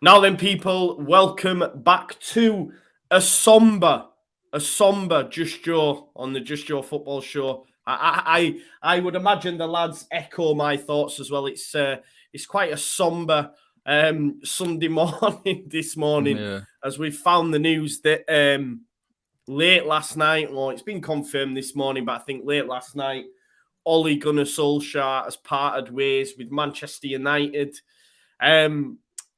Now then, people, welcome back to a somber Just Joe on the Just Joe football show. I would imagine the lads echo my thoughts as well. It's quite a somber Sunday morning this morning as we found the news that late last night, well, it's been confirmed this morning, but I think late last night, Ole Gunnar Solskjaer has parted ways with Manchester United.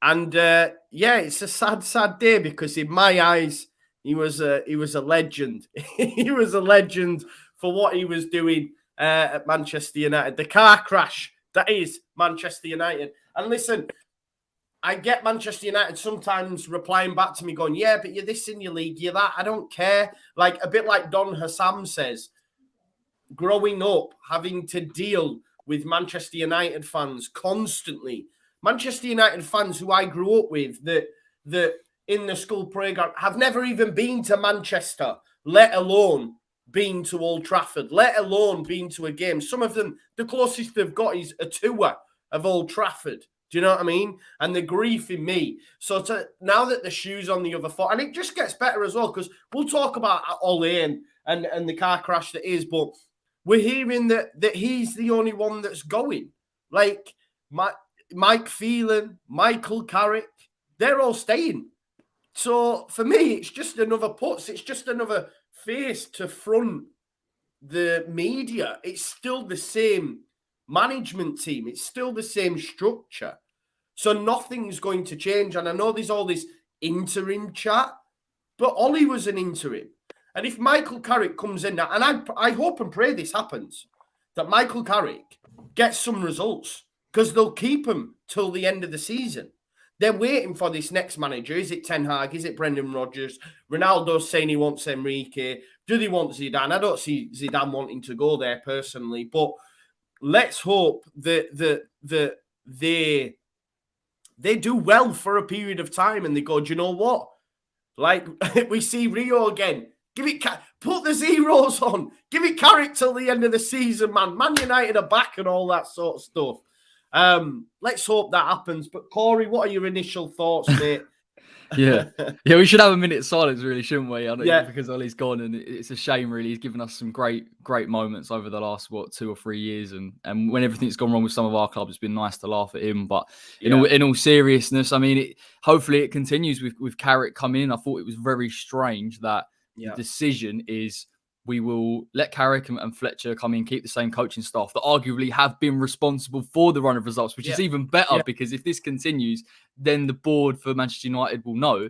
It's a sad day because in my eyes, he was a legend. He was a legend for what he was doing at Manchester United. The car crash, that is Manchester United. And listen, I get Manchester United sometimes replying back to me going, yeah, but you're this in your league, you're that. I don't care. Like a bit like Don Hassam says, growing up, having to deal with Manchester United fans constantly. Manchester United fans who I grew up with that in the school playground have never even been to Manchester, let alone been to Old Trafford, let alone been to a game. Some of them, the closest they've got is a tour of Old Trafford. Do you know what I mean? And the grief in me. So now that the shoe's on the other foot, and it just gets better as well, because we'll talk about Ollie and the car crash that is, but we're hearing that he's the only one that's going. Like, Mike Phelan, Michael Carrick, they're all staying. So for me, it's just another putz. It's just another face to front the media. It's still the same management team. It's still the same structure. So nothing's going to change. And I know there's all this interim chat, but Ollie was an interim. And if Michael Carrick comes in now, and I hope and pray this happens, that Michael Carrick gets some results, because they'll keep him till the end of the season. They're waiting for this next manager. Is it Ten Hag? Is it Brendan Rodgers? Ronaldo's saying he wants Enrique. Do they want Zidane? I don't see Zidane wanting to go there personally, but let's hope that they do well for a period of time and they go, do you know what? Like we see Rio again. Put the zeros on. Give it Carrick till the end of the season, man. Man United are back and all that sort of stuff. Let's hope that happens. But Corey, what are your initial thoughts, mate? Yeah, we should have a minute's silence, really, shouldn't we? Because Ollie's gone, and it's a shame, really. He's given us some great moments over the last 2 or 3 years, and when everything's gone wrong with some of our clubs, it's been nice to laugh at him. But in all seriousness, I mean, hopefully it continues with Carrick coming in. I thought it was very strange that the decision is, we will let Carrick and Fletcher come in, keep the same coaching staff that arguably have been responsible for the run of results, which is even better because if this continues, then the board for Manchester United will know.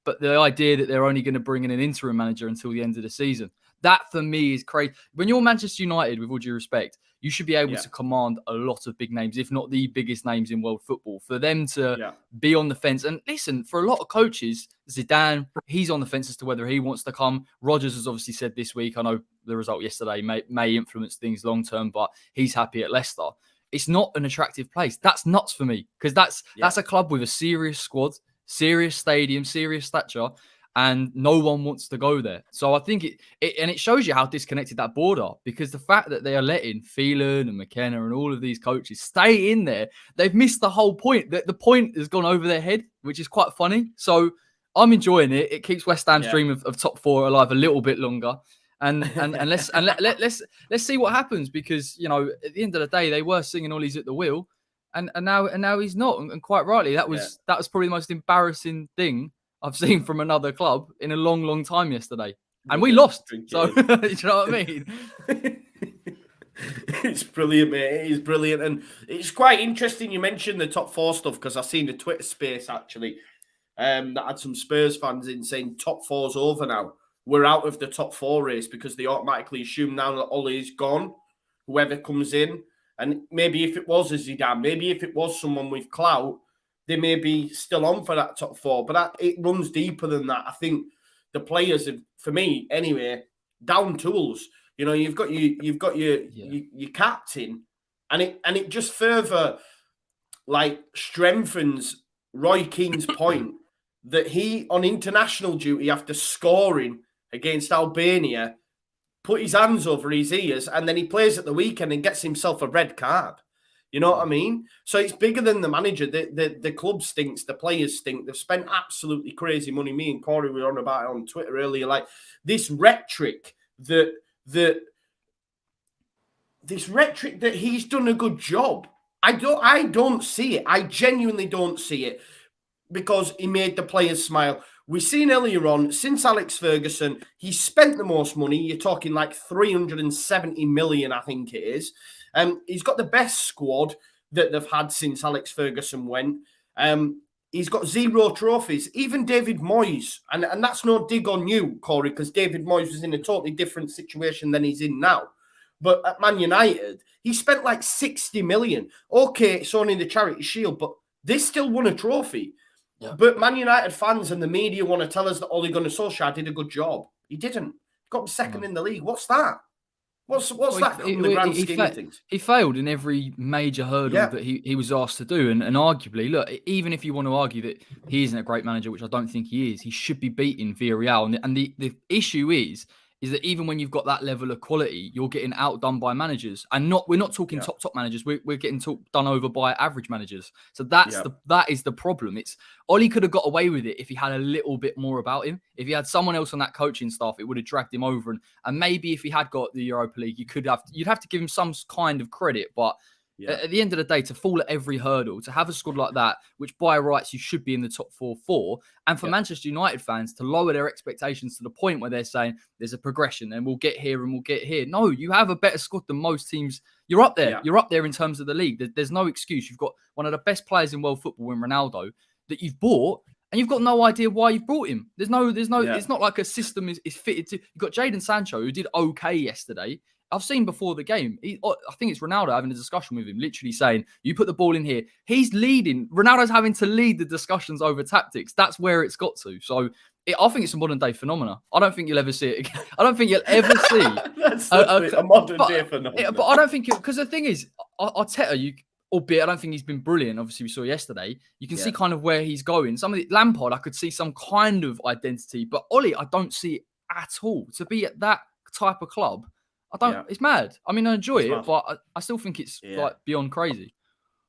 But the idea that they're only going to bring in an interim manager until the end of the season, that for me is crazy. When you're Manchester United, with all due respect, you should be able to command a lot of big names, if not the biggest names in world football. For them to be on the fence. And listen, for a lot of coaches, Zidane, he's on the fence as to whether he wants to come. Rodgers has obviously said this week, I know the result yesterday may influence things long term, but he's happy at Leicester. It's not an attractive place. That's nuts for me, because that's a club with a serious squad, serious stadium, serious stature, and no one wants to go there. So I think it shows you how disconnected that board are, because the fact that they are letting Phelan and McKenna and all of these coaches stay in there, they've missed the whole point. The point has gone over their head, which is quite funny. So I'm enjoying it. It keeps West Ham's dream of top 4 alive a little bit longer. And let's see what happens, because at the end of the day they were singing Ollie's at the wheel, and now he's not, and quite rightly. That was probably the most embarrassing thing I've seen from another club in a long time yesterday. And we lost. So, do you know what I mean? It's brilliant, mate. It is brilliant. And it's quite interesting you mentioned the top 4 stuff, because I've seen the Twitter space, actually, that had some Spurs fans in saying top 4's over now. We're out of the top 4 race, because they automatically assume now that Ollie's gone, whoever comes in. And maybe if it was a Zidane, maybe if it was someone with clout, they may be still on for that top 4, but it runs deeper than that. I think the players have, for me anyway, down tools. You've got your captain, and it just further strengthens Roy Keane's point that he, on international duty after scoring against Albania, put his hands over his ears, and then he plays at the weekend and gets himself a red card. You know what I mean? So it's bigger than the manager. The club stinks. The players stink. They've spent absolutely crazy money. Me and Corey were on about it on Twitter earlier. Like this rhetoric that he's done a good job. I don't see it. I genuinely don't see it because he made the players smile. We've seen earlier on, since Alex Ferguson, he's spent the most money. You're talking like 370 million, I think it is. He's got the best squad that they've had since Alex Ferguson went. He's got 0 trophies. Even David Moyes, and that's no dig on you, Corey, because David Moyes was in a totally different situation than he's in now. But at Man United, he spent like 60 million. Okay, it's only the Charity Shield, but they still won a trophy. Yeah. But Man United fans and the media want to tell us that Ole Gunnar Solskjaer did a good job. He didn't. He got second in the league. What's that? What's that in the grand scheme of things? He failed in every major hurdle that he was asked to do. And arguably, look, even if you want to argue that he isn't a great manager, which I don't think he is, he should be beating Villarreal. And the issue is that even when you've got that level of quality, you're getting outdone by managers. And we're not talking top managers. We're getting done over by average managers. So that is the problem. Ollie could have got away with it if he had a little bit more about him. If he had someone else on that coaching staff, it would have dragged him over. And maybe if he had got the Europa League, you'd have to give him some kind of credit. But at the end of the day, to fall at every hurdle, to have a squad like that, which by rights you should be in the top 4, and for Manchester United fans to lower their expectations to the point where they're saying there's a progression and we'll get here and we'll get here. No, you have a better squad than most teams. You're up there. Yeah. You're up there in terms of the league. There's no excuse. You've got one of the best players in world football in Ronaldo that you've bought, and you've got no idea why you've brought him. There's no. It's not like a system is fitted to. You've got Jadon Sancho, who did okay yesterday. I've seen before the game, I think it's Ronaldo having a discussion with him, literally saying, you put the ball in here. He's leading. Ronaldo's having to lead the discussions over tactics. That's where it's got to. So I think it's a modern day phenomenon. I don't think you'll ever see it again. I don't think you'll ever see That's a modern day phenomenon. But I don't think, because the thing is, Arteta, albeit I don't think he's been brilliant. Obviously, we saw yesterday. You can see kind of where he's going. Some of the Lampard, I could see some kind of identity. But Ollie, I don't see it at all. To be at that type of club, it's mad. I mean, I enjoy it, but I still think it's like beyond crazy.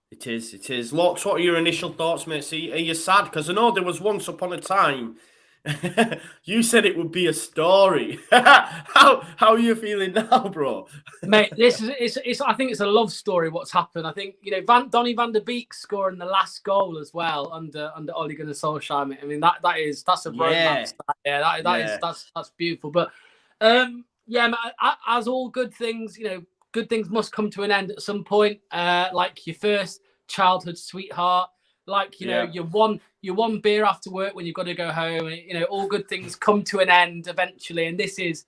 It is. Locks, what are your initial thoughts, mate? See, are you sad? Because I know there was once upon a time, you said it would be a story. How are you feeling now, bro? Mate, I think it's a love story what's happened. I think, Donny van der Beek scoring the last goal as well under Ole Gunnar Solskjaer, mate. I mean, that's a romance. Yeah, that's beautiful. But as all good things, good things must come to an end at some point. Like your first childhood sweetheart, like your one beer after work when you've got to go home. All good things come to an end eventually, and it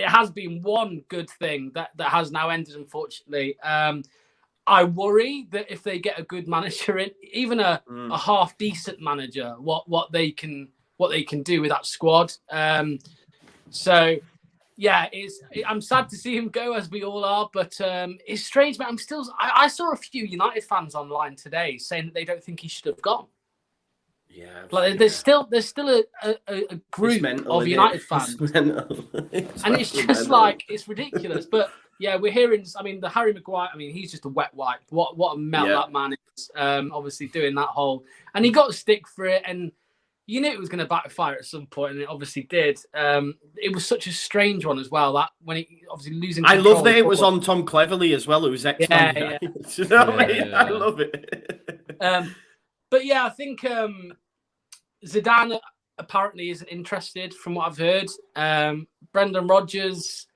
has been one good thing that has now ended, unfortunately. I worry that if they get a good manager in, even a half decent manager, what they can do with that squad. So, I'm sad to see him go, as we all are, but it's strange, man. I saw a few United fans online today saying that they don't think he should have gone. Yeah, there's still a group of United fans, and it's just like, it's ridiculous. But we're hearing. I mean, the Harry Maguire. I mean, he's just a wet wipe. What a melt that man is. Obviously doing that whole, and he got stick for it, and you knew it was going to backfire at some point, and it obviously did. It was such a strange one as well, that when he obviously losing. I love that it was on Tom Cleverley as well, who was excellent. Yeah. You know what I mean? I love it. But I think Zidane apparently isn't interested, from what I've heard. Brendan Rodgers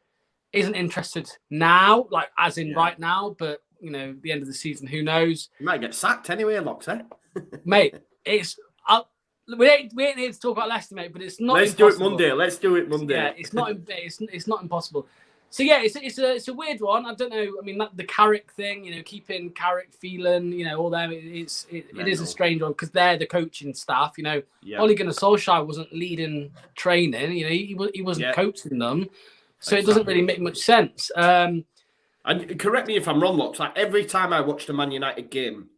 isn't interested now, like as in right now. But the end of the season, who knows? He might get sacked anyway, Locks, mate. It's. We ain't here to talk about Leicester, mate, but it's not. Let's do it Monday. Yeah, it's not impossible. So it's a weird one. I don't know. I mean, the Carrick thing, keeping Carrick, feeling, all them. It is a strange one because they're the coaching staff. Ole Gunnar Solskjaer wasn't leading training. He wasn't coaching them, so it doesn't really make much sense. And correct me if I'm wrong, Locks. Like every time I watched a Man United game,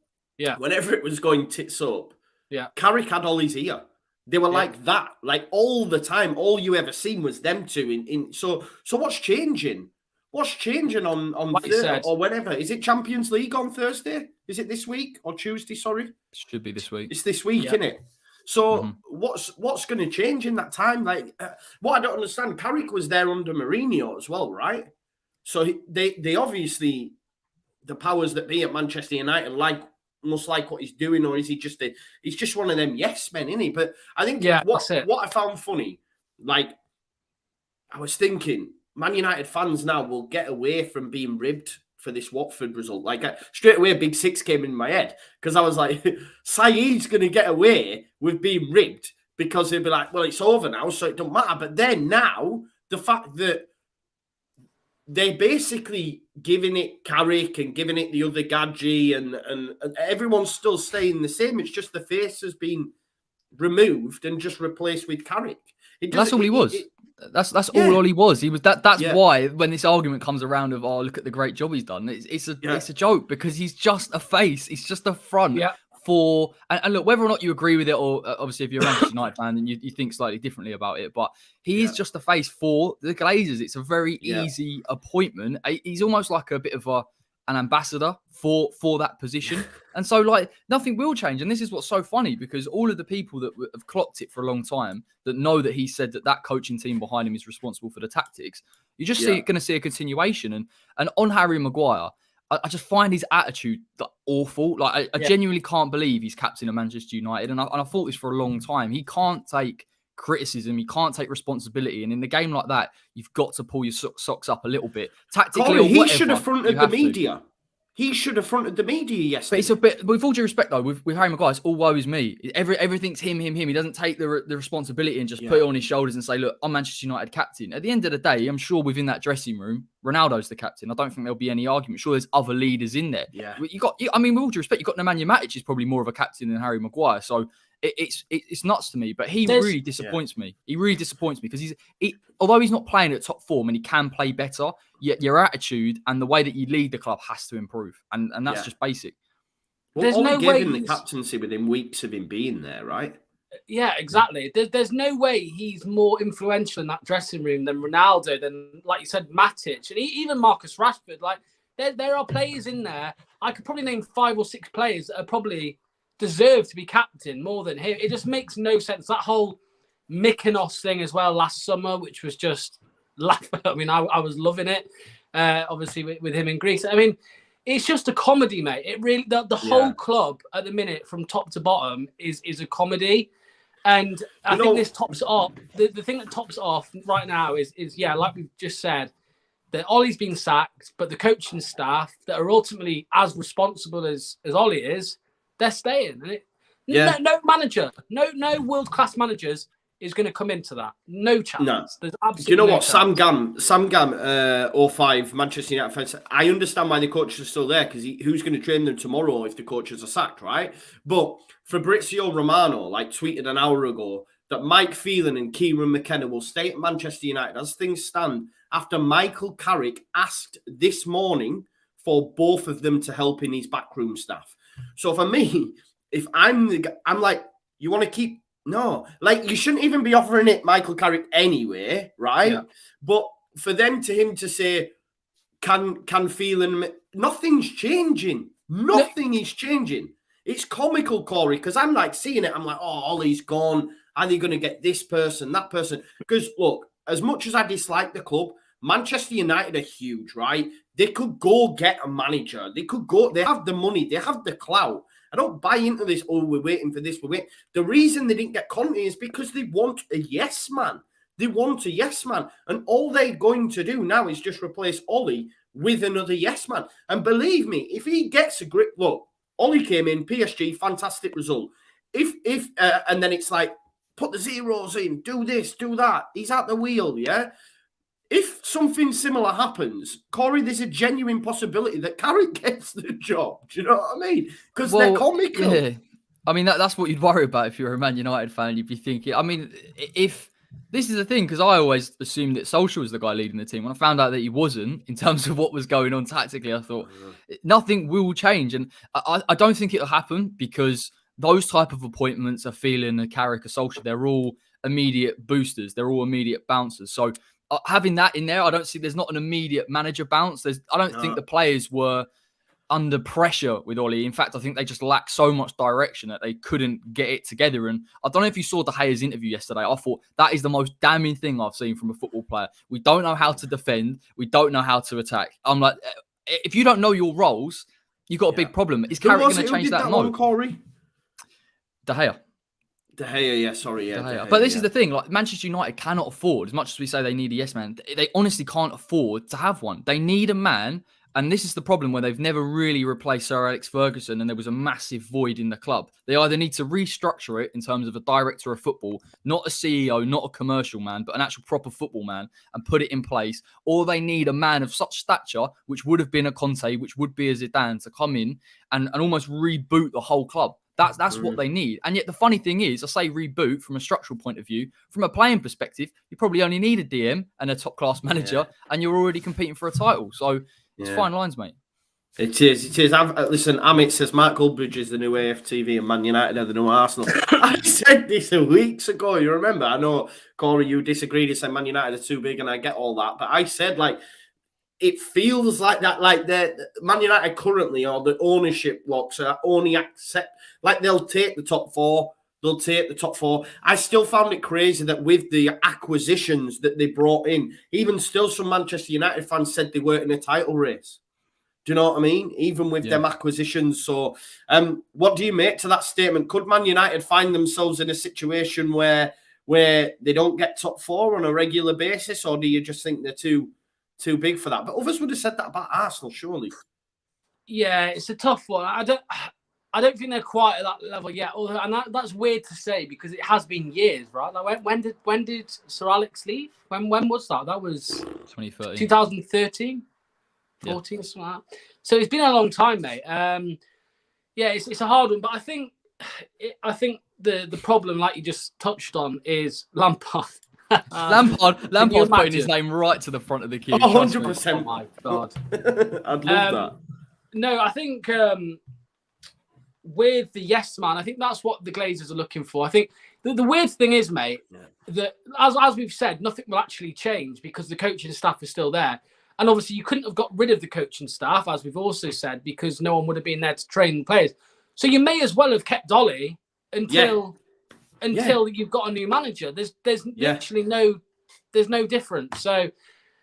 whenever it was going tits up. Yeah, Carrick had Ollie's ear. They were like that, like all the time. All you ever seen was them two. So what's changing? What's changing on Thursday or whenever? Is it Champions League on Thursday? Is it this week or Tuesday? Sorry, should be this week. It's this week, isn't it? So what's going to change in that time? Like, what I don't understand, Carrick was there under Mourinho as well, right? So they obviously, the powers that be at Manchester United must like what he's doing, or is he just he's just one of them yes men, isn't he? But I think what I found funny, like, I was thinking, Man United fans now will get away from being ribbed for this Watford result. Like, straight away, Big Six came in my head because I was like, Saeed's going to get away with being ribbed because he'll be like, well, it's over now, so it don't matter. But then now, the fact that they're basically giving it Carrick and giving it the other Gadji and everyone's still staying the same. It's just the face has been removed and just replaced with Carrick. That's all he was. That's all Ollie was. He was that. That's why when this argument comes around of look at the great job he's done, it's a joke because he's just a face. He's just a front for and look, whether or not you agree with it or obviously if you're a Manchester United fan and you think slightly differently about it, but he is just a face for the Glazers. It's a very easy appointment. He's almost like a bit of an ambassador for that position. And so, like, nothing will change. And this is what's so funny because all of the people that have clocked it for a long time that know that he said that coaching team behind him is responsible for the tactics, you're just going to see a continuation. And on Harry Maguire, I just find his attitude awful. Like, I genuinely can't believe he's captain of Manchester United. And I thought this for a long time. He can't take criticism, you can't take responsibility, and in a game like that you've got to pull your socks up a little bit tactically. Corey, he should have fronted the media. He should have fronted the media yesterday. But it's a bit, with all due respect though, with Harry Maguire, it's all woe is me. Everything's him. He doesn't take the responsibility and just put it on his shoulders and say, look, I'm Manchester United captain. At the end of the day, I'm sure within that dressing room, Ronaldo's the captain. I don't think there'll be any argument. Sure, there's other leaders in there. Yeah. With all due respect, you've got Nemanja Matic is probably more of a captain than Harry Maguire. So it's nuts to me, but he really disappoints me. He really disappoints me because although he's not playing at top form and he can play better, yet your attitude and the way that you lead the club has to improve, and that's just basic. Well, there's no way given the captaincy within weeks of him being there, right? Yeah, exactly. There's no way he's more influential in that dressing room than Ronaldo, than, like you said, Matic, and even Marcus Rashford. Like, there are players in there. I could probably name 5 or 6 players that are probably deserve to be captain more than him. It just makes no sense. That whole Mykonos thing as well last summer, which was just laughing. I mean, I was loving it. Obviously with him in Greece. I mean, it's just a comedy, mate. It really the whole club at the minute from top to bottom is a comedy. And I think this tops it off. The thing that tops it off right now is like we've just said, that Ollie's been sacked, but the coaching staff that are ultimately as responsible as Ollie is, they're staying. And no manager, no world-class managers is going to come into that. No chance. No. There's absolutely Do you know no what? chance. Sam Gam, 05, Manchester United fans, I understand why the coaches are still there, because who's going to train them tomorrow if the coaches are sacked, right? But Fabrizio Romano, like, tweeted an hour ago that Mike Phelan and Kieran McKenna will stay at Manchester United as things stand after Michael Carrick asked this morning for both of them to help in his backroom staff. So for me, if I'm like, you want to keep... No, like, you shouldn't even be offering it Michael Carrick anyway, right? Yeah. But for him to say, can Phelan... Nothing's changing. Nothing is changing. It's comical, Corey, because I'm like seeing it. I'm like, oh, Ollie's gone. Are they going to get this person, that person? Because, look, as much as I dislike the club, Manchester United are huge, right? They could go get a manager. They have the money. They have the clout. I don't buy into this, oh, we're waiting for this, we're waiting. The reason they didn't get Conte is because they want a yes man. They want a yes man. And all they're going to do now is just replace Ollie with another yes man. And believe me, if he gets a grip, look, Ollie came in, PSG, fantastic result. And then it's like, put the zeros in, do this, do that. He's at the wheel, yeah? If something similar happens, Corey, there's a genuine possibility that Carrick gets the job. Do you know what I mean? Because they're comical. Yeah. I mean, that's what you'd worry about if you're a Man United fan. You'd be thinking, I mean, if this is the thing, because I always assumed that Solskjaer was the guy leading the team. When I found out that he wasn't, in terms of what was going on tactically, I thought nothing will change. And I don't think it'll happen because those type of appointments are feeling a Carrick, a Solskjaer. They're all immediate boosters. They're all immediate bouncers. So having that in there, I don't see there's not an immediate manager bounce. I don't think the players were under pressure with Ollie. In fact, I think they just lacked so much direction that they couldn't get it together. And I don't know if you saw De Gea's interview yesterday. I thought that is the most damning thing I've seen from a football player. We don't know how to defend. We don't know how to attack. I'm like, if you don't know your roles, you've got a big problem. Is Carrick going to change that? No, Corey. De Gea. De Gea, yeah, sorry, yeah. De Gea, but this is the thing, like Manchester United cannot afford, as much as we say they need a yes man, they honestly can't afford to have one. They need a man, and this is the problem where they've never really replaced Sir Alex Ferguson, and there was a massive void in the club. They either need to restructure it in terms of a director of football, not a CEO, not a commercial man, but an actual proper football man, and put it in place, or they need a man of such stature, which would have been a Conte, which would be a Zidane, to come in and almost reboot the whole club. That's what they need. And yet the funny thing is, I say reboot from a structural point of view. From a playing perspective, you probably only need a DM and a top-class manager, and you're already competing for a title. So it's fine lines, mate. It is. Listen, Amit says Mark Goldbridge is the new AFTV and Man United are the new Arsenal. I said this weeks ago, you remember? I know, Corey, you disagreed. You said Man United are too big, and I get all that. But I said, like, it feels like that, like the Man United currently, or the ownership blocks are only accept, like they'll take the top four. They'll take the top four. I still found it crazy that with the acquisitions that they brought in, even still some Manchester United fans said they weren't in a title race. Do you know what I mean? Even with them acquisitions. So what do you make to that statement? Could Man United find themselves in a situation where they don't get top four on a regular basis, or do you just think they're too big for that? But others would have said that about Arsenal, surely. Yeah, it's a tough one. I don't think they're quite at that level yet. Although, and that's weird to say because it has been years, right? Like when did Sir Alex leave? When was that? That was 2013. 2013, 14, something like that. So it's been a long time, mate. It's a hard one, but I think the problem, like you just touched on, is Lampard. Lampard's putting his name right to the front of the queue. 100%. Oh my God. I'd love that. No, I think with the yes man, I think that's what the Glazers are looking for. I think the weird thing is, mate, that as we've said, nothing will actually change because the coaching staff is still there. And obviously you couldn't have got rid of the coaching staff, as we've also said, because no one would have been there to train the players. So you may as well have kept Ollie until you've got a new manager. There's literally no difference. So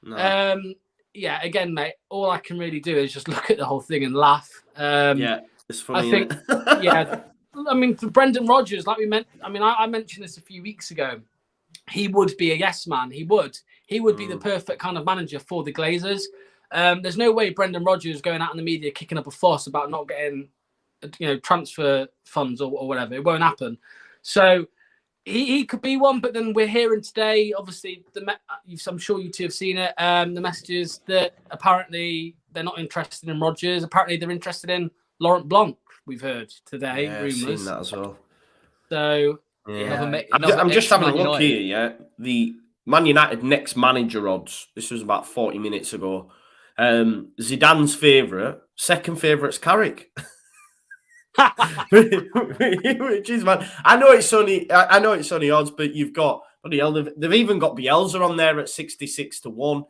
again, mate, all I can really do is just look at the whole thing and laugh. It's funny. I think I mean, for Brendan Rodgers, like I mentioned this a few weeks ago. He would be a yes man. He would be the perfect kind of manager for the Glazers. There's no way Brendan Rodgers going out in the media kicking up a fuss about not getting transfer funds or whatever. It won't happen. So he could be one, but then we're hearing today, obviously, I'm sure you two have seen it, the messages that apparently they're not interested in Rodgers. Apparently they're interested in Laurent Blanc, we've heard today, rumours. I've seen that as well. So, I'm just having a look here, the Man United next manager odds. This was about 40 minutes ago. Zidane's favourite, second favourite's Carrick. Which is, man, I know it's only odds, but you've got they've even got Bielsa on there at 66 to 1.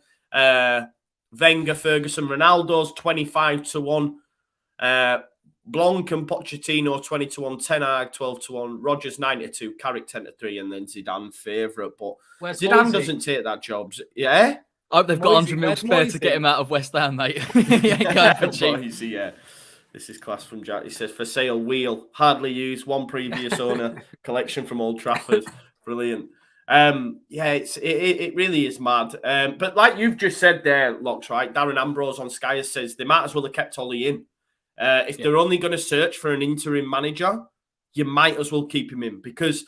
Wenger, Ferguson, Ronaldo's 25 to 1. Blanc and Pochettino 20 to 1, Ten Hag 12 to 1, Rodgers 9 to 2, Carrick 10 to 3, and then Zidane favourite. But Zidane doesn't take that job. Yeah. I hope they've got 100 mil spare to get him out of West Ham, mate. He ain't going for cheap. This is class from Jack. He says, for sale, wheel, hardly used, one previous owner, collection from Old Trafford. Brilliant. It really is mad. But like you've just said there, Locks, right? Darren Ambrose on Sky says they might as well have kept Ollie in. If they're only going to search for an interim manager, you might as well keep him in because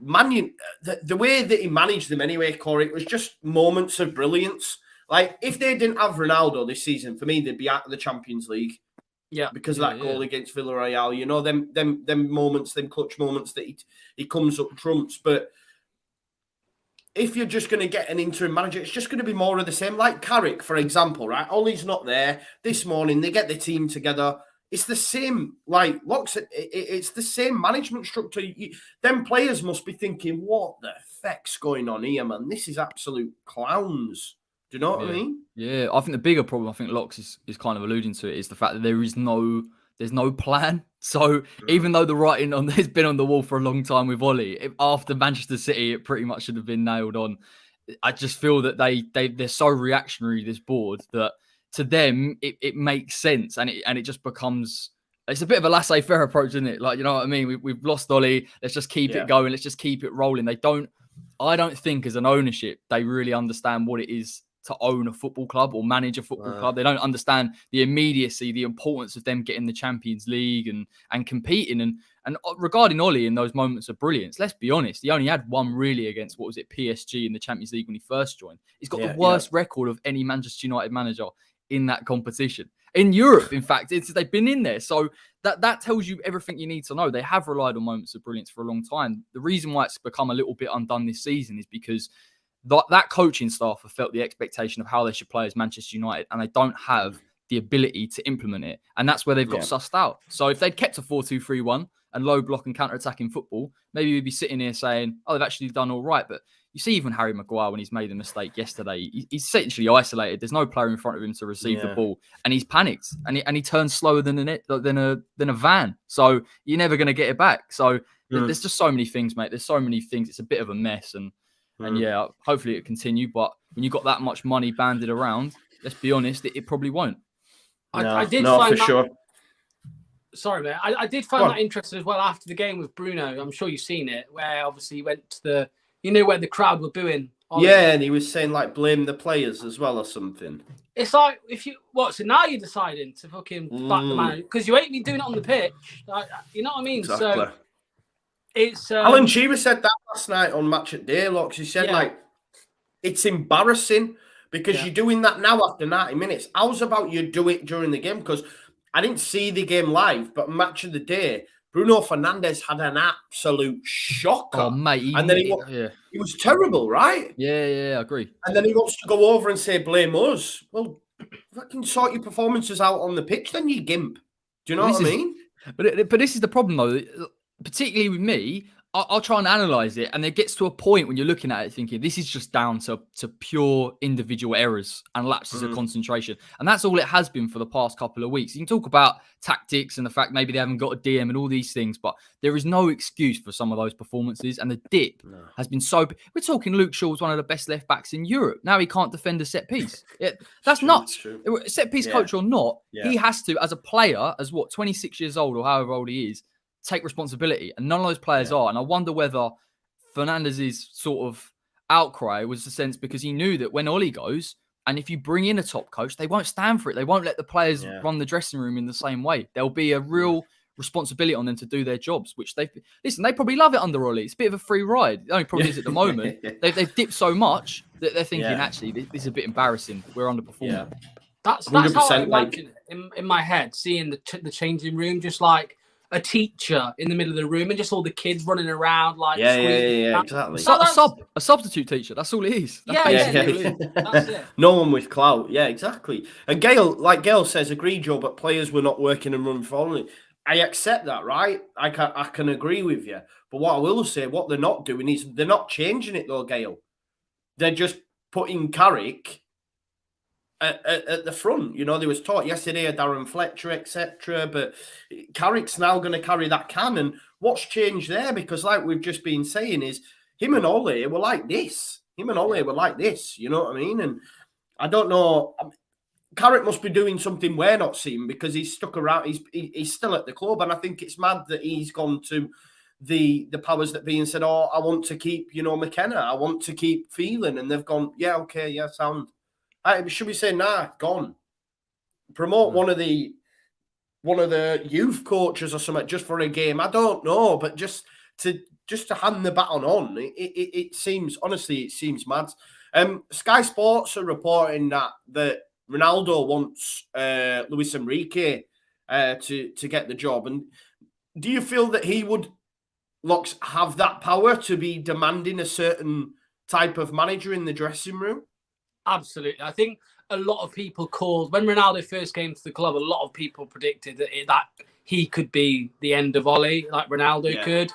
the way that he managed them anyway, Corey, it was just moments of brilliance. Like, if they didn't have Ronaldo this season, for me, they'd be out of the Champions League. Yeah. Because of that goal against Villarreal. You know, them moments, them clutch moments that he comes up trumps. But if you're just going to get an interim manager, it's just going to be more of the same. Like Carrick, for example, right? Ollie's not there. This morning, they get the team together. it's the same, like, Locks, it's the same management structure. Them players must be thinking, what the feck's going on here, man? This is absolute clowns. Do you know what I mean? Yeah, I think the bigger problem, I think Locks is kind of alluding to it, is the fact that there's no plan. So even though the writing on has been on the wall for a long time with Ollie, after Manchester City, it pretty much should have been nailed on. I just feel that they're so reactionary, this board, that to them it makes sense, and it just becomes, it's a bit of a laissez-faire approach, isn't it? Like, you know what I mean? We've lost Ollie. Let's just keep it going. Let's just keep it rolling. I don't think as an ownership they really understand what it is to own a football club or manage a football club. They don't understand the immediacy, the importance of them getting the Champions League and competing. And regarding Ollie in those moments of brilliance, let's be honest, he only had one really against, what was it, PSG in the Champions League when he first joined. He's got the worst record of any Manchester United manager in that competition. In Europe, in fact, they've been in there. So that tells you everything you need to know. They have relied on moments of brilliance for a long time. The reason why it's become a little bit undone this season is because that coaching staff have felt the expectation of how they should play as Manchester United, and they don't have the ability to implement it. And that's where they've got sussed out. So if they'd kept a 4-2-3-1 and low block and counter-attacking football, maybe we'd be sitting here saying, oh, they've actually done all right. But you see even Harry Maguire, when he's made a mistake yesterday, he's essentially isolated. There's no player in front of him to receive the ball, and he's panicked, and he turns slower than a van. So you're never going to get it back. So there's just so many things, mate. There's so many things. It's a bit of a mess. And yeah, hopefully it continue. But when you've got that much money banded around, let's be honest, it probably won't. I did find for sure. Sorry, mate. I did find that interesting as well after the game with Bruno. I'm sure you've seen it, where obviously he went to where the crowd were booing. Yeah, and he was saying, like, blame the players as well or something. It's like, so now you're deciding to fucking back the man, because you ain't been doing it on the pitch. Like, you know what I mean? Exactly. So it's Alan Shearer said that last night on Match at Day, Locks. He said, like, it's embarrassing because you're doing that now after 90 minutes. How's about you do it during the game? Because I didn't see the game live, but Match of the Day, Bruno Fernandes had an absolute shocker. Oh, mate. And then he was terrible, right? Yeah, I agree. And then he wants to go over and say, blame us. Well, fucking sort your performances out on the pitch, then, you gimp. Do you know what I mean? But this is the problem, though. Particularly with me, I'll try and analyse it, and it gets to a point when you're looking at it thinking this is just down to pure individual errors and lapses of concentration. And that's all it has been for the past couple of weeks. You can talk about tactics and the fact maybe they haven't got a DM and all these things, but there is no excuse for some of those performances. And the dip has been so... We're talking Luke Shaw was one of the best left-backs in Europe. Now he can't defend a set-piece. That's nuts. Set-piece coach or not, he has to, as a player, as 26 years old or however old he is, take responsibility, and none of those players are. And I wonder whether Fernandez's sort of outcry was the sense because he knew that when Ollie goes, and if you bring in a top coach, they won't stand for it. They won't let the players run the dressing room in the same way. There'll be a real responsibility on them to do their jobs, which they probably love it under Ollie. It's a bit of a free ride. The only problem is at the moment they've dipped so much that they're thinking actually this is a bit embarrassing. We're underperforming. That's how I imagine it in my head, seeing the changing room, just like a teacher in the middle of the room and just all the kids running around like exactly. A substitute teacher. That's all it is. That's it. No one with clout. Yeah, exactly. And Gail says, agreed, Joe, but players were not working and running for it. I accept that, right? I can agree with you. But what I will say, what they're not doing is they're not changing it though, Gail. They're just putting Carrick at the front. You know, there was talk yesterday of Darren Fletcher, etc. But Carrick's now going to carry that can. And what's changed there? Because like we've just been saying is him and Ollie were like this. You know what I mean? And I don't know. Carrick must be doing something we're not seeing because he's stuck around. He's still at the club. And I think it's mad that he's gone to the powers that be and said, oh, I want to keep, McKenna. I want to keep Phelan. And they've gone, sound. Should we say, gone? Promote one of the youth coaches or something just for a game. I don't know, but just to hand the baton on, it seems mad. Sky Sports are reporting that Ronaldo wants Luis Enrique to get the job. And do you feel that he would have that power to be demanding a certain type of manager in the dressing room? Absolutely. I think a lot of people called when Ronaldo first came to the club. A lot of people predicted that he could be the end of Ollie, like Ronaldo could.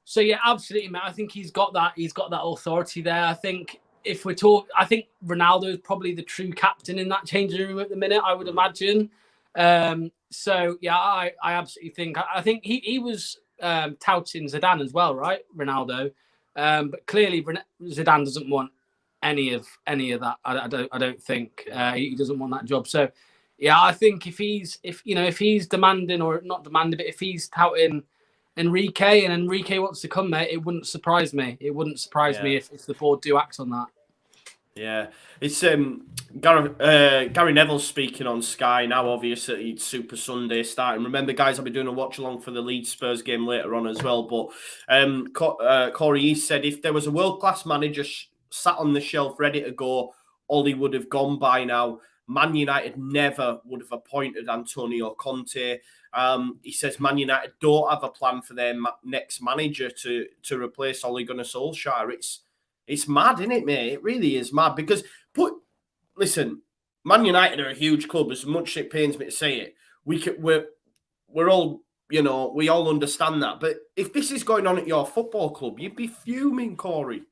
So yeah, absolutely, man. I think he's got that. He's got that authority there. I think if we're talking, I think Ronaldo is probably the true captain in that changing room at the minute. I would imagine. So yeah, I absolutely think. I think he was touting Zidane as well, right? Ronaldo, but clearly Zidane doesn't want any of that. I don't think he doesn't want that job. So yeah, I think if he's demanding, or not demanding, but if he's touting Enrique and Enrique wants to come there, it wouldn't surprise me. It wouldn't surprise me if the board do act on that. Yeah, it's Gary Neville's speaking on Sky now. Obviously, it's Super Sunday starting. Remember, guys, I'll be doing a watch along for the Leeds Spurs game later on as well. But Corey East said if there was a world class manager sat on the shelf ready to go, Ollie would have gone by now. Man United never would have appointed Antonio Conte. He says Man United don't have a plan for their next manager to replace Ole Gunnar Solskjaer. It's mad, isn't it, mate? It really is mad because listen, Man United are a huge club. As much as it pains me to say it, we're all, we all understand that. But if this is going on at your football club, you'd be fuming, Corey.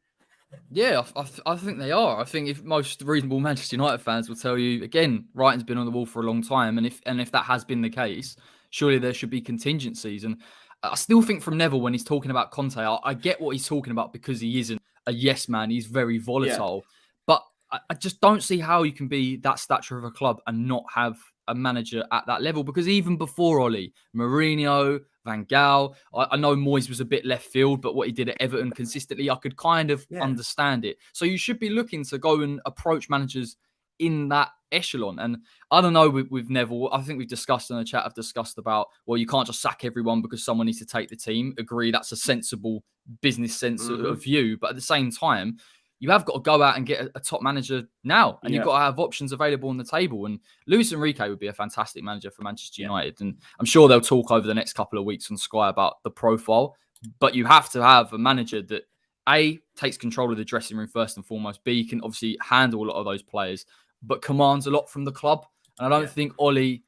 Yeah, I think they are. I think if most reasonable Manchester United fans will tell you, again, writing's been on the wall for a long time, and if that has been the case, surely there should be contingencies. And I still think from Neville when he's talking about Conte, I get what he's talking about because he isn't a yes man. He's very volatile, but I just don't see how you can be that stature of a club and not have a manager at that level. Because even before Ollie, Mourinho, Van Gaal, I know Moyes was a bit left field, but what he did at Everton consistently, I could kind of understand it. So you should be looking to go and approach managers in that echelon. And I don't know with Neville, I think we've discussed in the chat, I've discussed about, well, you can't just sack everyone because someone needs to take the team. Agree, that's a sensible business sense of view. But at the same time, you have got to go out and get a top manager now. And you've got to have options available on the table. And Luis Enrique would be a fantastic manager for Manchester United. And I'm sure they'll talk over the next couple of weeks on Sky about the profile. But you have to have a manager that, A, takes control of the dressing room first and foremost. B, can obviously handle a lot of those players, but commands a lot from the club. And I don't think Ollie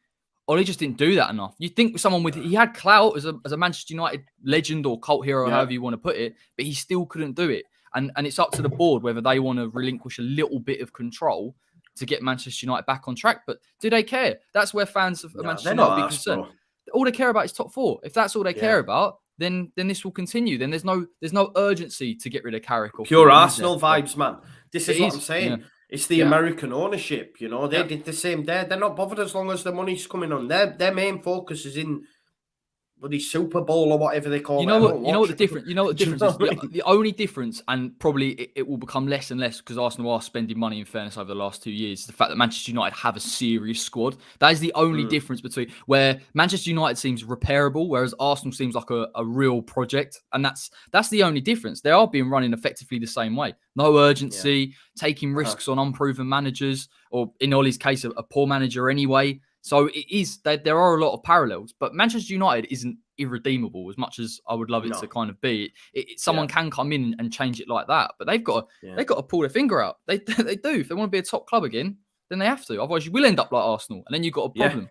just didn't do that enough. You think someone he had clout as a Manchester United legend or cult hero, however you want to put it, but he still couldn't do it. And it's up to the board whether they want to relinquish a little bit of control to get Manchester United back on track. But do they care? That's where fans of Manchester United be concerned. All they care about is top four. If that's all they care about, then this will continue. Then there's no urgency to get rid of Carrick. Or pure Arsenal vibes, man. This is what I'm saying. Yeah. It's the American ownership, They did the same there. They're not bothered as long as the money's coming on. Their main focus is in bloody Super Bowl or whatever they call it. You know what the difference is? The only difference, and probably it will become less and less because Arsenal are spending money in fairness over the last 2 years, is the fact that Manchester United have a serious squad. That is the only difference between where Manchester United seems repairable, whereas Arsenal seems like a real project. And that's the only difference. They are being running effectively the same way. No urgency, taking risks on unproven managers, or in Ollie's case, a poor manager anyway. So it is that there are a lot of parallels, but Manchester United isn't irredeemable as much as I would love it to kind of be. Someone can come in and change it like that, but they've got to pull their finger out. They do. If they want to be a top club again, then they have to. Otherwise, you will end up like Arsenal, and then you've got a problem.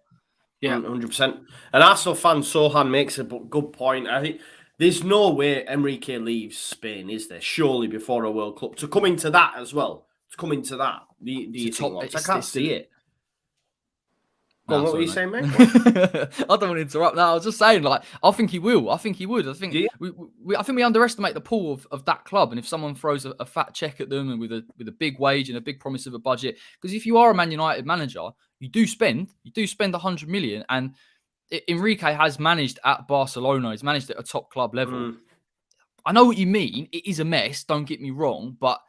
Yeah, 100%. And Arsenal fan Sohan makes a good point. I think there's no way Enrique leaves Spain, is there? Surely before a World Cup to come into that as well. To come into that, do you think? I can't see it. What were you saying, mate? I don't want to interrupt that. I was just saying, I think he will. I think he would. I think we underestimate the pull of that club. And if someone throws a fat check at them and with a big wage and a big promise of a budget, because if you are a Man United manager, you do spend 100 million. And Enrique has managed at Barcelona. He's managed at a top club level. I know what you mean. It is a mess. Don't get me wrong, but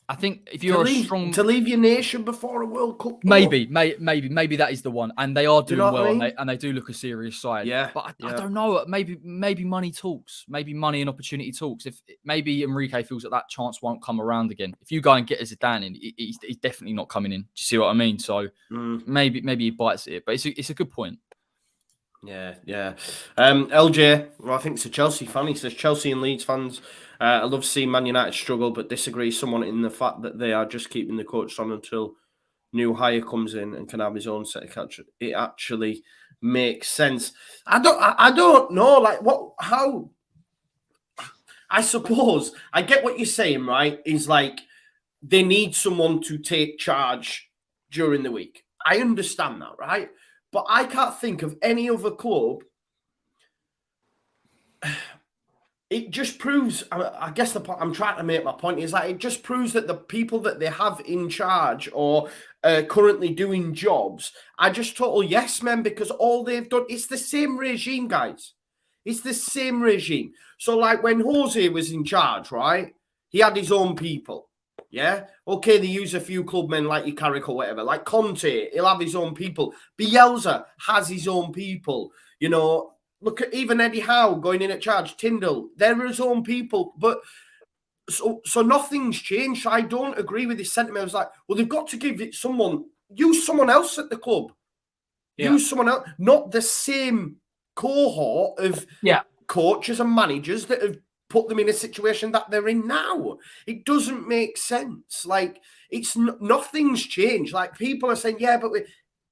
I think if you're to leave your nation before a World Cup, maybe that is the one, and they are doing well, and they do look a serious side. Yeah, but I don't know. Maybe money talks. Maybe money and opportunity talks. If maybe Enrique feels that chance won't come around again. If you go and get a Zidane in, he's definitely not coming in. Do you see what I mean? So maybe he bites it, but it's a good point. Yeah. LJ, well, I think it's a Chelsea fan. He says Chelsea and Leeds fans. I love seeing Man United struggle, but disagree somewhat in the fact that they are just keeping the coach on until new hire comes in and can have his own set of catch, it actually makes sense. I don't know, like how. I suppose I get what you're saying, right? Is like they need someone to take charge during the week. I understand that, right? But I can't think of any other club. It just proves, I guess the point I'm trying to make my point is like, it just proves that the people that they have in charge or currently doing jobs are just total yes men, because all they've done, it's the same regime, guys. It's the same regime. So like when Jose was in charge, right? He had his own people. Yeah. Okay, they use a few clubmen like your Carrick or whatever. Like Conte, he'll have his own people. Bielsa has his own people. You know, look at even Eddie Howe going in at charge. Tyndall, they're his own people. But so nothing's changed. I don't agree with this sentiment. I was like, well, they've got to give it someone, use someone else at the club. Yeah. Use someone else, not the same cohort of coaches and managers that have put them in a situation that they're in now. It doesn't make sense. Like, it's nothing's changed. Like, people are saying, yeah, but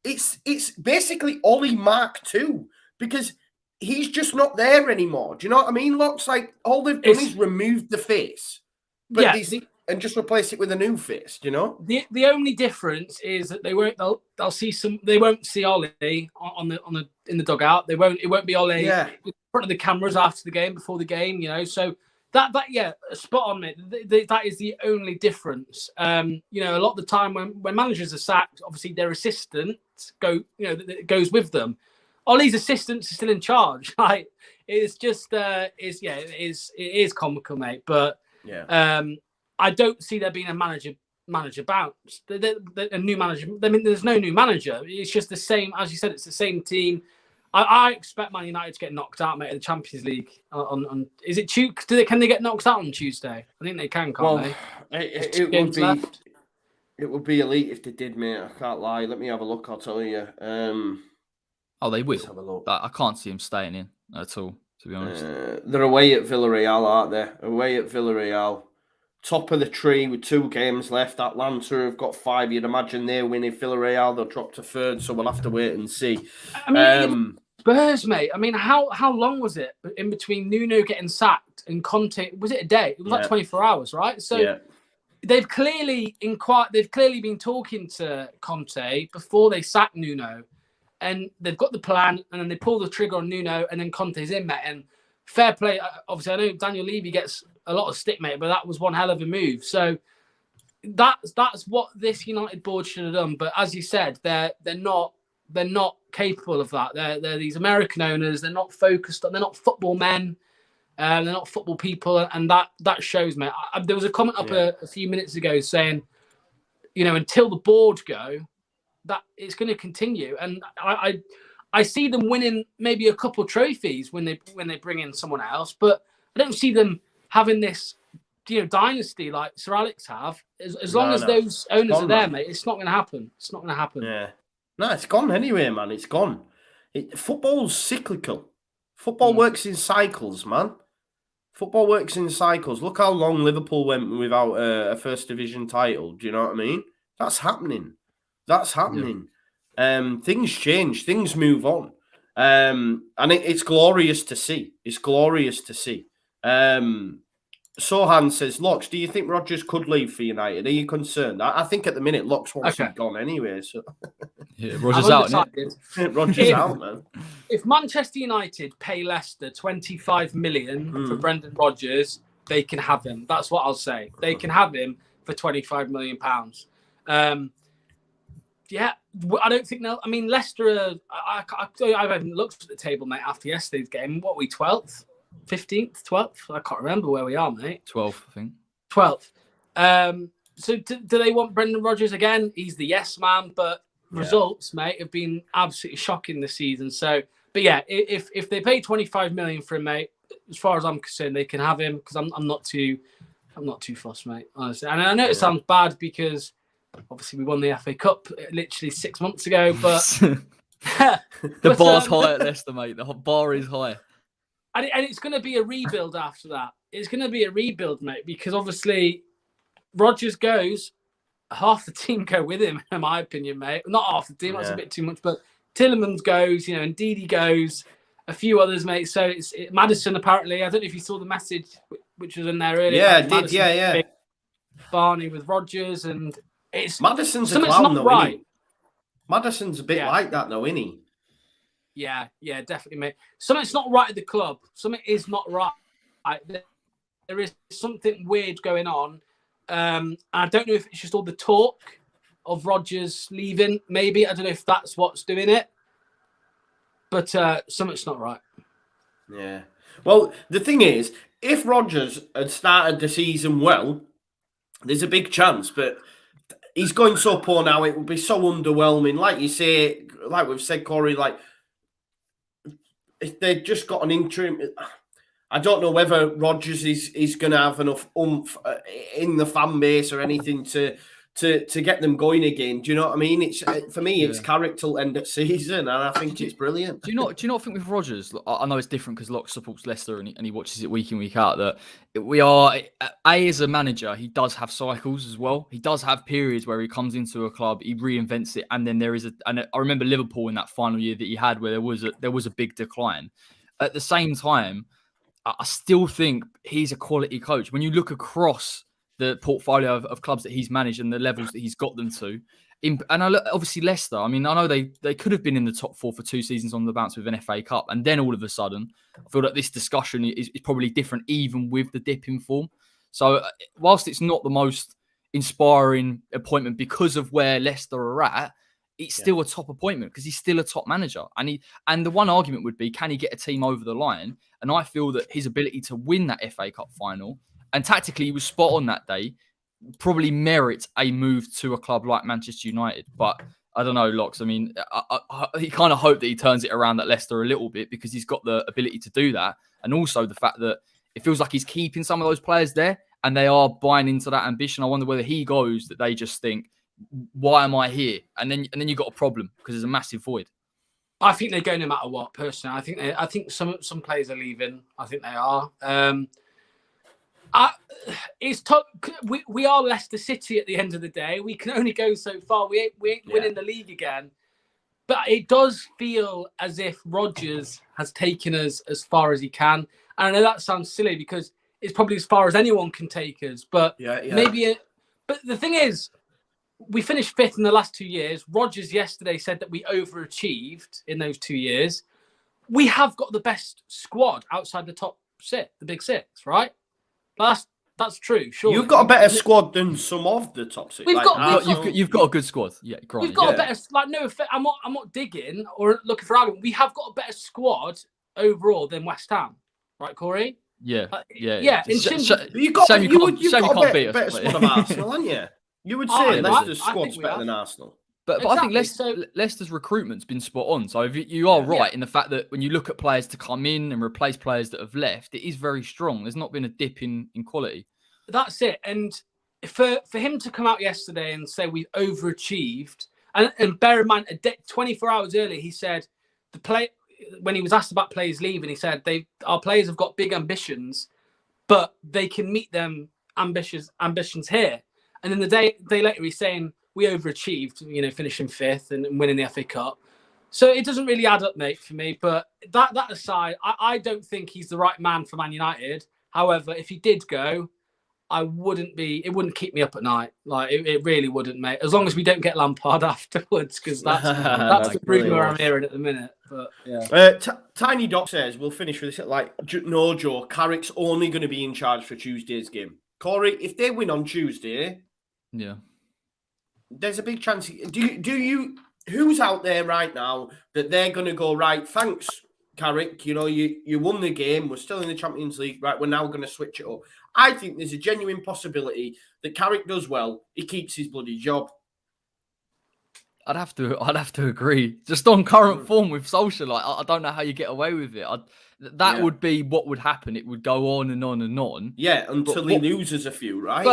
it's basically Ollie Mark II, because he's just not there anymore. Do you know what I mean? Looks like all they've done is removed the face, but and just replace it with a new face. Do you know? The only difference is that they won't. They'll see some. They won't see Ollie in the dugout. They won't. It won't be Ollie in front of the cameras after the game, before the game. You know, so that spot on, mate. That is the only difference. You know, a lot of the time when managers are sacked, obviously their assistant goes with them. Ollie's assistants are still in charge. Like, it's just it is comical, mate. But I don't see there being a manager bounce. A new manager. I mean, there's no new manager. It's just the same, as you said. It's the same team. I expect Man United to get knocked out, mate, in the Champions League. Is it Tuesday? Can they get knocked out on Tuesday? I think they can, can't they? It would be elite if they did, mate. I can't lie. Let me have a look. I'll tell you. They will. Have a look. I can't see them staying in at all, to be honest. They're away at Villarreal, aren't they? Away at Villarreal. Top of the tree with 2 games left. Atlanta have got 5. You'd imagine they're winning. Villarreal, they'll drop to 3rd, so we'll have to wait and see. I mean, Spurs, mate. I mean, how long was it in between Nuno getting sacked and Conte? Was it a day? It was like 24 hours, right? So they've clearly been talking to Conte before they sacked Nuno. And they've got the plan, and then they pull the trigger on Nuno, and then Conte's in, mate. And fair play. Obviously, I know Daniel Levy gets a lot of stick, mate, but that was one hell of a move. So that's what this United board should have done. But as you said, they're not capable of that. They're these American owners. They're not focused on. They're not football men. They're not football people, and that shows, mate. There was a comment up a few minutes ago saying, you know, until the board go, that it's going to continue. And I see them winning maybe a couple trophies when they bring in someone else, but I don't see them having this, you know, dynasty like Sir Alex have. As long as those owners are there, mate, it's not going to happen. It's not going to happen. Yeah. No, it's gone anyway, man. It's gone. Football's cyclical. Football works in cycles, man. Football works in cycles. Look how long Liverpool went without a first division title. Do you know what I mean? That's happening. Things change, things move on, and it's glorious to see. It's glorious to see. Sohan says, Locks, do you think Rodgers could leave for United? Are you concerned? I think at the minute Locks wants him gone anyway. So Rodgers out. Rodgers out, man. If Manchester United pay Leicester 25 million for Brendan Rodgers, they can have him. That's what I'll say. They can have him for 25 million pounds. I don't think they'll. I mean, Leicester. I haven't looked at the table, mate. After yesterday's game, what are we 12th, 15th, 12th? I can't remember where we are, mate. 12th, I think. 12th. So do they want Brendan Rodgers again? He's the yes man, but results, mate, have been absolutely shocking this season. So, but yeah, if they pay 25 million for him, mate, as far as I'm concerned, they can have him, because I'm not too fussed, mate. Honestly, and I know it sounds bad because obviously we won the FA Cup literally 6 months ago, but the bar's high at Leicester, mate. The bar is high. And it's going to be a rebuild after that. It's going to be a rebuild, mate, because obviously Rodgers goes, half the team go with him, in my opinion, mate. Not half the team, that's a bit too much, but Tielemans goes, and Didi goes, a few others, mate. So it's Maddison, apparently. I don't know if you saw the message which was in there earlier. Yeah, I did. Yeah. Barney with Rodgers, and it's Madison's a clown, though, isn't he? Madison's a bit like that, though, isn't he? Yeah, definitely, mate. Something's not right at the club. Something is not right. There is something weird going on. I don't know if it's just all the talk of Rodgers leaving. Maybe I don't know if that's what's doing it, but something's not right. Yeah. Well, the thing is, if Rodgers had started the season well, there's a big chance. But he's going so poor now; it would be so underwhelming. Like you say, like we've said, Corey, like if they've just got an interim. I don't know whether Rodgers is going to have enough oomph in the fan base or anything to get them going again. Do you know what I mean? It's for me, it's Carrick till end of season, and I think it's brilliant. Do you not think with Rodgers? I know it's different because Locke supports Leicester and he watches it week in, week out. That we are as a manager, he does have cycles as well. He does have periods where he comes into a club, he reinvents it, and then there is and I remember Liverpool in that final year that he had where there was a big decline. At the same time, I still think he's a quality coach. When you look across the portfolio of clubs that he's managed and the levels that he's got them to, obviously Leicester, I mean, I know they could have been in the top 4 for 2 seasons on the bounce with an FA Cup. And then all of a sudden, I feel like this discussion is probably different, even with the dip in form. So whilst it's not the most inspiring appointment because of where Leicester are at, it's still a top appointment because he's still a top manager. And the one argument would be, can he get a team over the line? And I feel that his ability to win that FA Cup final, and tactically he was spot on that day, probably merits a move to a club like Manchester United. But I don't know, Locks. I mean, he kind of hope that he turns it around at Leicester a little bit because he's got the ability to do that. And also the fact that it feels like he's keeping some of those players there and they are buying into that ambition. I wonder whether he goes that they just think, why am I here? And then you got a problem because there's a massive void. I think they go no matter what. Personally, I think some players are leaving. I think they are. It's tough. We are Leicester City at the end of the day. We can only go so far. We ain't winning the league again. But it does feel as if Rodgers has taken us as far as he can. And I know that sounds silly because it's probably as far as anyone can take us. But maybe. But the thing is, we finished 5th in the last 2 years. Rodgers yesterday said that we overachieved in those 2 years. We have got the best squad outside the top 6, the big 6, right? That's true. Sure, you've got a better squad than some of the top 6. You've got a good squad. Yeah, granted. We've got a better. Like, no, I'm not digging or looking for argument. We have got a better squad overall than West Ham, right, Corey? Yeah. You can't beat us. Better squad of Arsenal, haven't you? You would say Leicester's squad's better than Arsenal. But exactly. I think Leicester's recruitment's been spot on. So you are right in the fact that when you look at players to come in and replace players that have left, it is very strong. There's not been a dip in quality. That's it. And for him to come out yesterday and say we've overachieved, and bear in mind, 24 hours earlier, he said when he was asked about players leaving, he said our players have got big ambitions, but they can meet them ambitions here. And then the day later, he's saying we overachieved, finishing 5th and winning the FA Cup. So it doesn't really add up, mate, for me. But that aside, I don't think he's the right man for Man United. However, if he did go, it wouldn't keep me up at night. Like it really wouldn't, mate. As long as we don't get Lampard afterwards, because that's the rumour I'm hearing at the minute. But yeah. Tiny Doc says we'll finish with this. Like no joke, Carrick's only going to be in charge for Tuesday's game. Corey, if they win on Tuesday. Yeah. There's a big chance. Who's out there right now that they're going to go, right, thanks, Carrick, you won the game. We're still in the Champions League. Right, we're now going to switch it up. I think there's a genuine possibility that Carrick does well. He keeps his bloody job. I'd have to agree. Just on current form with Solskjaer, like I don't know how you get away with it. That would be what would happen. It would go on and on and on. Yeah, until he loses a few, right?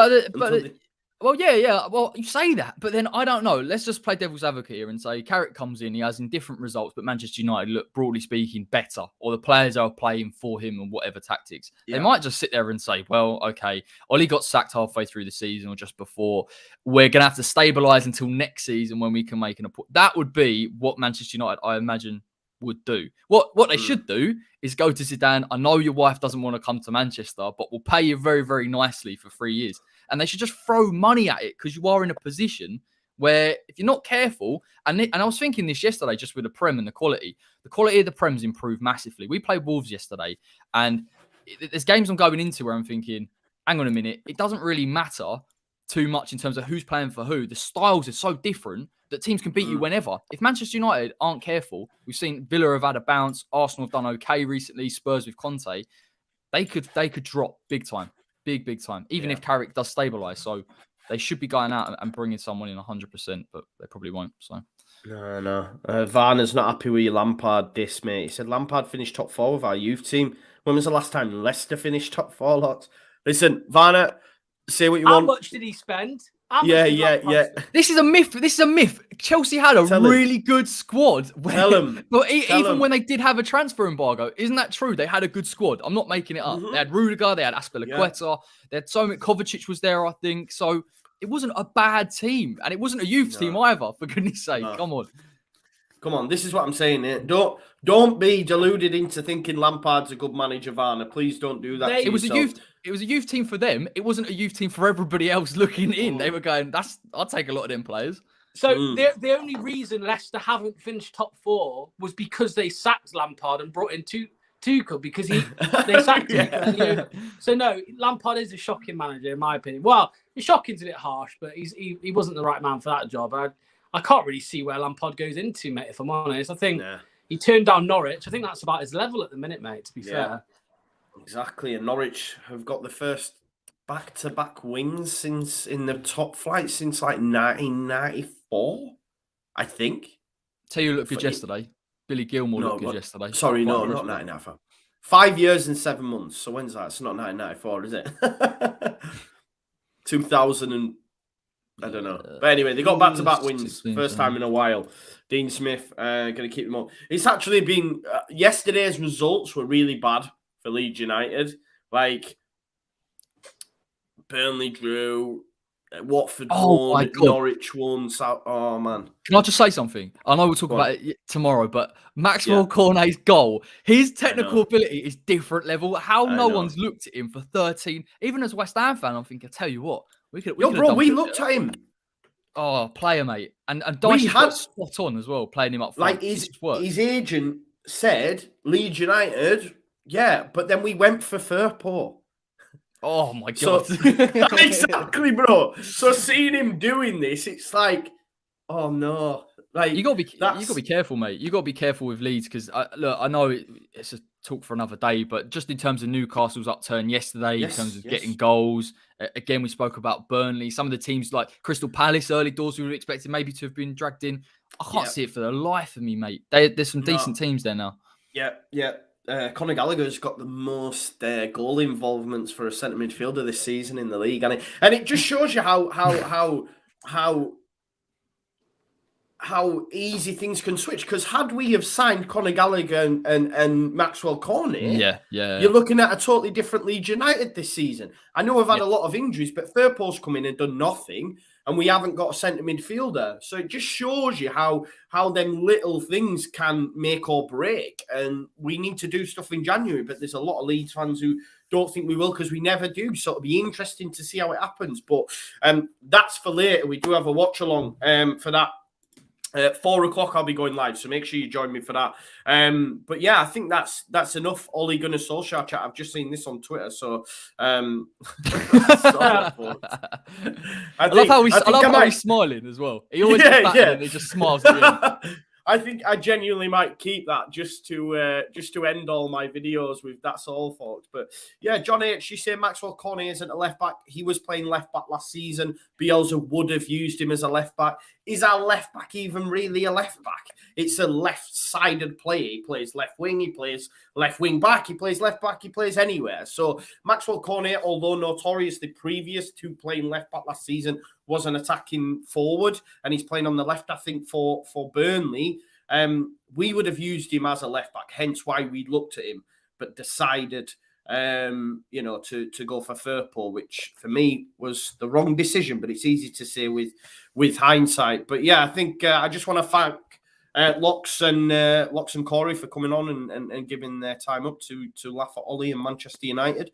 Well, yeah. Well, you say that, but then I don't know. Let's just play devil's advocate here and say Carrick comes in, he has indifferent results, but Manchester United look, broadly speaking, better, or the players are playing for him and whatever tactics. Yeah. They might just sit there and say, well, okay, Ollie got sacked halfway through the season or just before. We're going to have to stabilise until next season when we can make an appointment. That would be what Manchester United, I imagine, would do. What they should do is go to Zidane. I know your wife doesn't want to come to Manchester, but we'll pay you very, very nicely for 3 years. And they should just throw money at it because you are in a position where if you're not careful, and I was thinking this yesterday just with the Prem and the quality of the Prem's improved massively. We played Wolves yesterday, and there's games I'm going into where I'm thinking, hang on a minute, it doesn't really matter too much in terms of who's playing for who. The styles are so different that teams can beat you whenever. If Manchester United aren't careful, we've seen Villa have had a bounce, Arsenal have done okay recently, Spurs with Conte, they could drop big time. Big time, even if Carrick does stabilise. So they should be going out and bringing someone in 100%, but they probably won't. So no. Varner's not happy with your Lampard diss, mate. He said Lampard finished top 4 with our youth team. When was the last time Leicester finished top 4, lots? Listen, Varner, say what you want. How much did he spend? Yeah. This is a myth. Chelsea had a really good squad. Tell them. But even when they did have a transfer embargo, isn't that true? They had a good squad. I'm not making it up. They had Rudiger, they had Aspilicueta, they had Kovacic was there, I think. So it wasn't a bad team. And it wasn't a youth team either, for goodness sake. No. Come on, this is what I'm saying here. Don't be deluded into thinking Lampard's a good manager, Varner. Please don't do that. It was a youth team for them. It wasn't a youth team for everybody else looking in. They were going, I'll take a lot of them players. So the only reason Leicester haven't finished top 4 was because they sacked Lampard and brought in Tuchel because they sacked him. So no, Lampard is a shocking manager in my opinion. Well, shocking's a bit harsh, but he wasn't the right man for that job. I can't really see where Lampard goes into, mate, if I'm honest. I think he turned down Norwich. I think that's about his level at the minute, mate, to be fair. Exactly. And Norwich have got the first back-to-back wins since in the top flight since like 1994, I think. Tell you looked good yesterday. Billy Gilmore looked good yesterday. Sorry, not 1994. 5 years and 7 months. So when's that? It's not 1994, is it? 2000 and... I don't know. But anyway, they got back-to-back wins. First time in a while. Dean Smith going to keep them up. It's actually been... yesterday's results were really bad for Leeds United. Like, Burnley drew, Watford won, Norwich won. Oh, man. Can I just say something? I know we'll talk about it tomorrow, but Maxwell Cornet's goal, his technical ability is different level. How no one's looked at him for 13... Even as a West Ham fan, I'm thinking, I tell you what, we looked at him. Oh, player, mate. And Dyche had spot on as well, playing him up front. Like, his agent said, Leeds United... Yeah, but then we went for Firpo. Oh my God. So, exactly, bro. So seeing him doing this, it's like, oh no. Like you gotta be careful, mate. You gotta be careful with Leeds because look, I know it's a talk for another day, but just in terms of Newcastle's upturn yesterday, in terms of getting goals. Again, we spoke about Burnley. Some of the teams like Crystal Palace early doors we would have expected maybe to have been dragged in. I can't see it for the life of me, mate. There's some decent teams there now. Yeah. Conor Gallagher's got the most goal involvements for a centre midfielder this season in the league, and it just shows you how easy things can switch. Because had we have signed Conor Gallagher and Maxwell Cornet, you're looking at a totally different Leeds United this season. I know we've had a lot of injuries, but Firpo's come in and done nothing, and we haven't got a centre midfielder. So it just shows you how them little things can make or break. And we need to do stuff in January, but there's a lot of Leeds fans who don't think we will because we never do. So it'll be interesting to see how it happens. But that's for later. We do have a watch along for that. 4 o'clock I'll be going live, so make sure you join me for that. But yeah, I think that's enough Ole Gunnar Solskjaer chat. I've just seen this on Twitter, so I love how he's smiling as well. He always does that and he just smiles at you. I think I genuinely might keep that just to end all my videos with. That's all, folks. But yeah, John H, you say Maxwell Cornet isn't a left back. He was playing left back last season. Bielsa would have used him as a left back. Is our left back even really a left back? It's a left-sided player. He plays left wing. He plays left wing back. He plays left back. He plays anywhere. So Maxwell Cornet, although notoriously previous to playing left back last season, was an attacking forward, and he's playing on the left, I think, for Burnley. We would have used him as a left back, hence why we looked at him, but decided, to go for Firpo, which for me was the wrong decision. But it's easy to say with hindsight. But yeah, I think I just want to thank Locks and Corey for coming on and giving their time up to laugh at Ollie and Manchester United.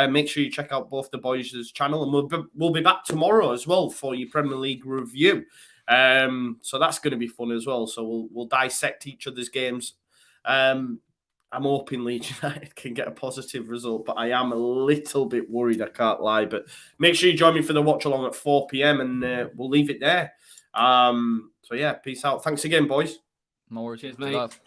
Make sure you check out both the boys' channel, and we'll be back tomorrow as well for your Premier League review. So that's going to be fun as well. So we'll dissect each other's games. I'm hoping Leeds United can get a positive result, but I am a little bit worried, I can't lie. But make sure you join me for the watch along at 4 p.m. and we'll leave it there. So yeah, peace out. Thanks again, boys. No worries. Cheers, mate.